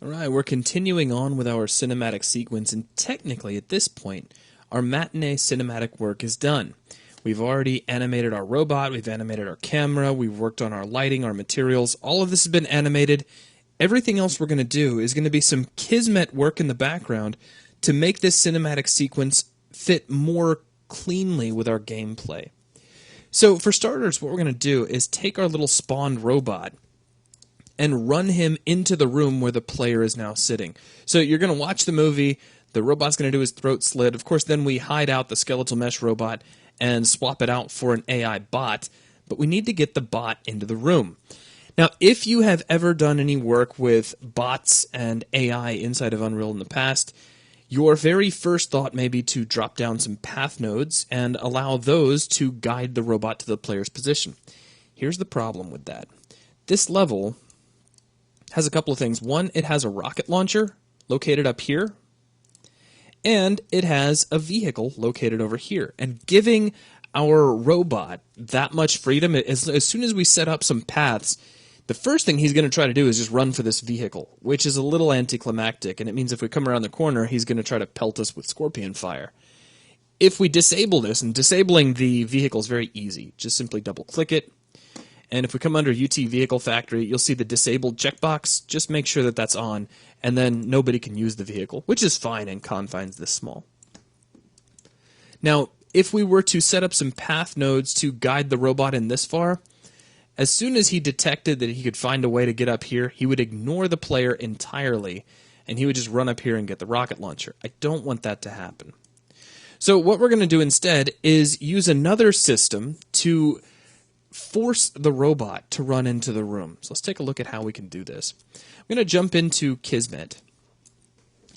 Alright, we're continuing on with our cinematic sequence, and technically at this point, our matinee cinematic work is done. We've already animated our robot, we've animated our camera, we've worked on our lighting, our materials, all of this has been animated. Everything else we're going to do is going to be some Kismet work in the background to make this cinematic sequence fit more cleanly with our gameplay. So for starters, what we're going to do is take our little spawned robot and run him into the room where the player is now sitting. So you're going to watch the movie, the robot's going to do his throat slit, of course then we hide out the skeletal mesh robot and swap it out for an AI bot, but we need to get the bot into the room. Now, if you have ever done any work with bots and AI inside of Unreal in the past, your very first thought may be to drop down some path nodes and allow those to guide the robot to the player's position. Here's the problem with that. This level has a couple of things. One, it has a rocket launcher located up here, and it has a vehicle located over here. And giving our robot that much freedom, as soon as we set up some paths, the first thing he's going to try to do is just run for this vehicle, which is a little anticlimactic, and it means if we come around the corner, he's going to try to pelt us with scorpion fire. If we disable this, and disabling the vehicle is very easy, just simply double-click it, and if we come under UT Vehicle Factory, you'll see the disabled checkbox. Just make sure that that's on, and then nobody can use the vehicle, which is fine in confines this small. Now, if we were to set up some path nodes to guide the robot in this far, as soon as he detected that he could find a way to get up here, he would ignore the player entirely, and he would just run up here and get the rocket launcher. I don't want that to happen. So what we're going to do instead is use another system to force the robot to run into the room. So let's take a look at how we can do this. I'm going to jump into Kismet.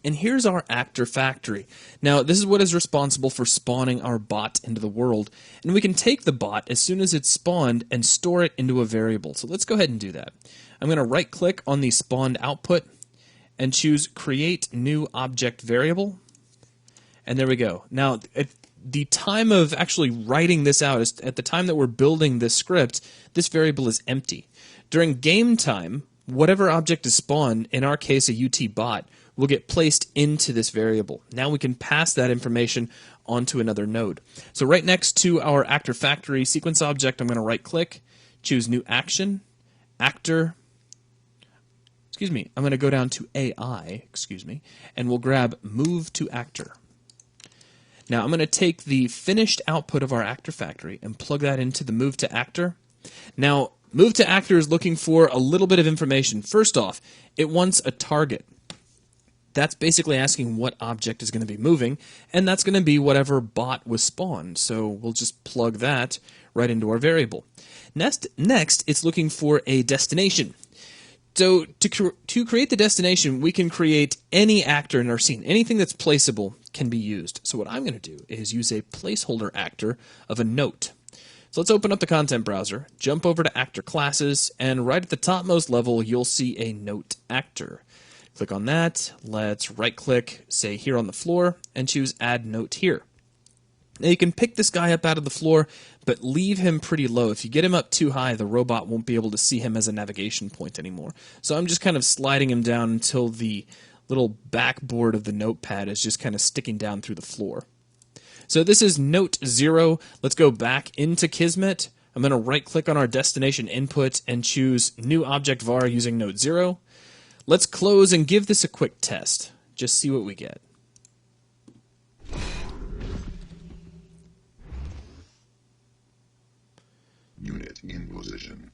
And here's our actor factory. Now, this is what is responsible for spawning our bot into the world. And we can take the bot as soon as it's spawned and store it into a variable. So let's go ahead and do that. I'm going to right-click on the spawned output and choose Create New Object Variable. And there we go. Now, at the time of actually writing this out, is at the time that we're building this script, this variable is empty. During game time, whatever object is spawned, in our case a UT bot, will get placed into this variable. Now we can pass that information onto another node. So right next to our actor factory sequence object, I'm going to right click, choose new action, actor, I'm going to go down to AI, and we'll grab move to actor. Now I'm going to take the finished output of our actor factory and plug that into the move to actor. Now move to actor is looking for a little bit of information. First off, it wants a target. That's basically asking what object is going to be moving, and that's going to be whatever bot was spawned. So we'll just plug that right into our variable. Next it's looking for a destination. So to create the destination, we can create any actor in our scene. Anything that's placeable can be used. So what I'm going to do is use a placeholder actor of a note. So let's open up the content browser, jump over to actor classes, and right at the topmost level, you'll see a note actor. Click on that, let's right-click, say here on the floor, and choose Add Note here. Now you can pick this guy up out of the floor, but leave him pretty low. If you get him up too high, the robot won't be able to see him as a navigation point anymore. So I'm just kind of sliding him down until the little backboard of the notepad is just kind of sticking down through the floor. So this is Note 0. Let's go back into Kismet. I'm going to right-click on our destination input and choose New Object Var using Note 0. Let's close and give this a quick test. Just see what we get. Unit in position.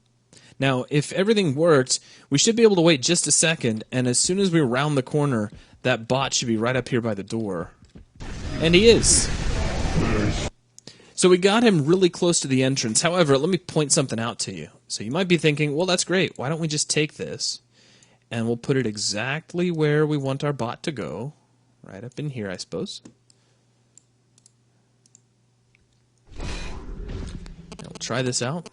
Now, if everything worked, we should be able to wait just a second, and as soon as we round the corner, that bot should be right up here by the door. And he is. So we got him really close to the entrance. However, let me point something out to you. So you might be thinking, well, that's great. Why don't we just take this and we'll put it exactly where we want our bot to go. Right up in here, I suppose. Now we'll try this out.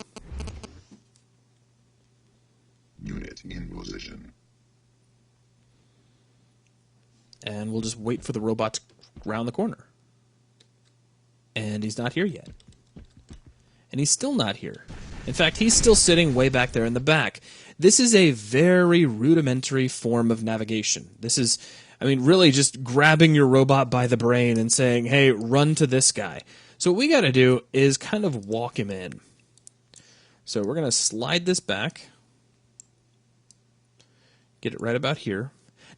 Unit in position. And we'll just wait for the robot to round the corner. And he's not here yet. And he's still not here. In fact, he's still sitting way back there in the back. This is a very rudimentary form of navigation. This is, I mean, really just grabbing your robot by the brain and saying, hey, run to this guy. So what we got to do is kind of walk him in. So we're going to slide this back. Get it right about here.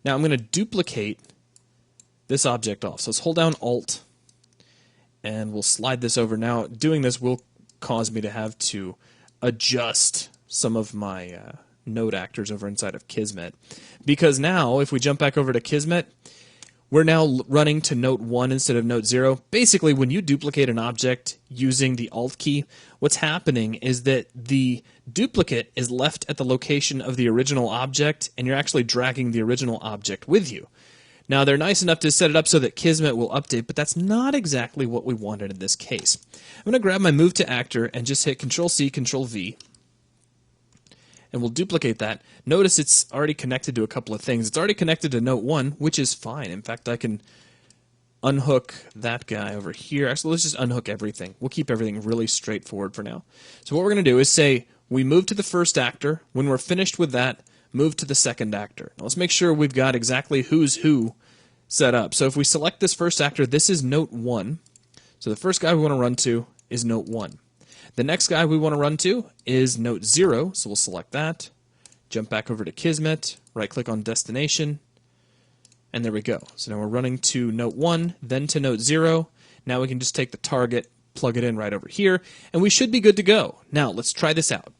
Now I'm going to duplicate this object off. So let's hold down Alt, and we'll slide this over. Now, doing this will cause me to have to adjust some of my node actors over inside of Kismet. Because now, if we jump back over to Kismet, we're now running to note 1 instead of note 0. Basically, when you duplicate an object using the Alt key, what's happening is that the duplicate is left at the location of the original object, and you're actually dragging the original object with you. Now, they're nice enough to set it up so that Kismet will update, but that's not exactly what we wanted in this case. I'm going to grab my Move to Actor and just hit Control-C, Control-V, and we'll duplicate that. Notice it's already connected to a couple of things. It's already connected to Note 1, which is fine. In fact, I can unhook that guy over here. Actually, let's just unhook everything. We'll keep everything really straightforward for now. So what we're going to do is say we move to the first actor. When we're finished with that, move to the second actor. Now let's make sure we've got exactly who's who set up. So if we select this first actor, this is Note 1. So the first guy we want to run to is Note 1. The next guy we want to run to is Note 0, so we'll select that. Jump back over to Kismet, right-click on Destination, and there we go. So now we're running to Note 1, then to Note 0. Now we can just take the target, plug it in right over here, and we should be good to go. Now, let's try this out.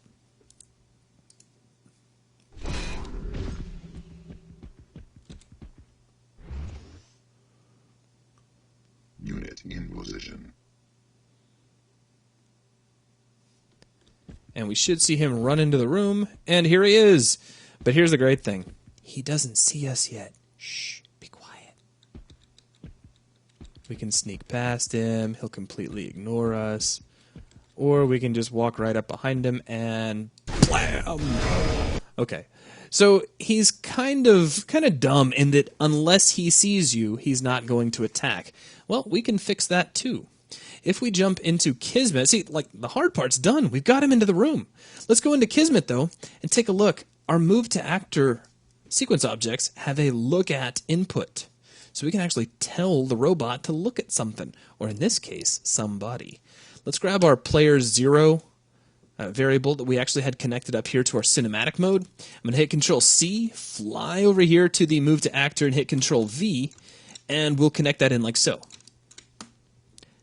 Unit in position. And we should see him run into the room, and here he is. But here's the great thing. He doesn't see us yet. Shh, be quiet. We can sneak past him. He'll completely ignore us. Or we can just walk right up behind him and blam! Okay. So he's kind of dumb in that unless he sees you, he's not going to attack. Well, we can fix that too. If we jump into Kismet, see, like, the hard part's done. We've got him into the room. Let's go into Kismet, though, and take a look. Our Move to Actor sequence objects have a look at input. So we can actually tell the robot to look at something, or in this case, somebody. Let's grab our player 0 variable that we actually had connected up here to our cinematic mode. I'm going to hit Control-C, fly over here to the Move to Actor, and hit Control-V, and we'll connect that in like so.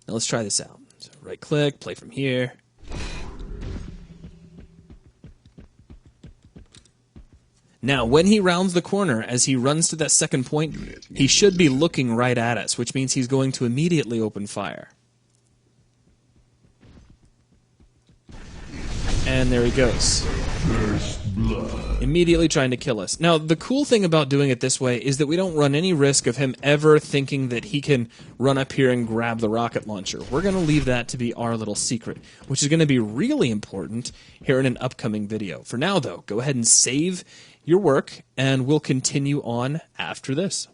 Now let's try this out. So right-click, play from here. Now, when he rounds the corner, as he runs to that second point, he should be looking right at us, which means he's going to immediately open fire. And there he goes. First blood. Immediately trying to kill us. Now, the cool thing about doing it this way is that we don't run any risk of him ever thinking that he can run up here and grab the rocket launcher. We're going to leave that to be our little secret, which is going to be really important here in an upcoming video. For now, though, go ahead and save your work, and we'll continue on after this.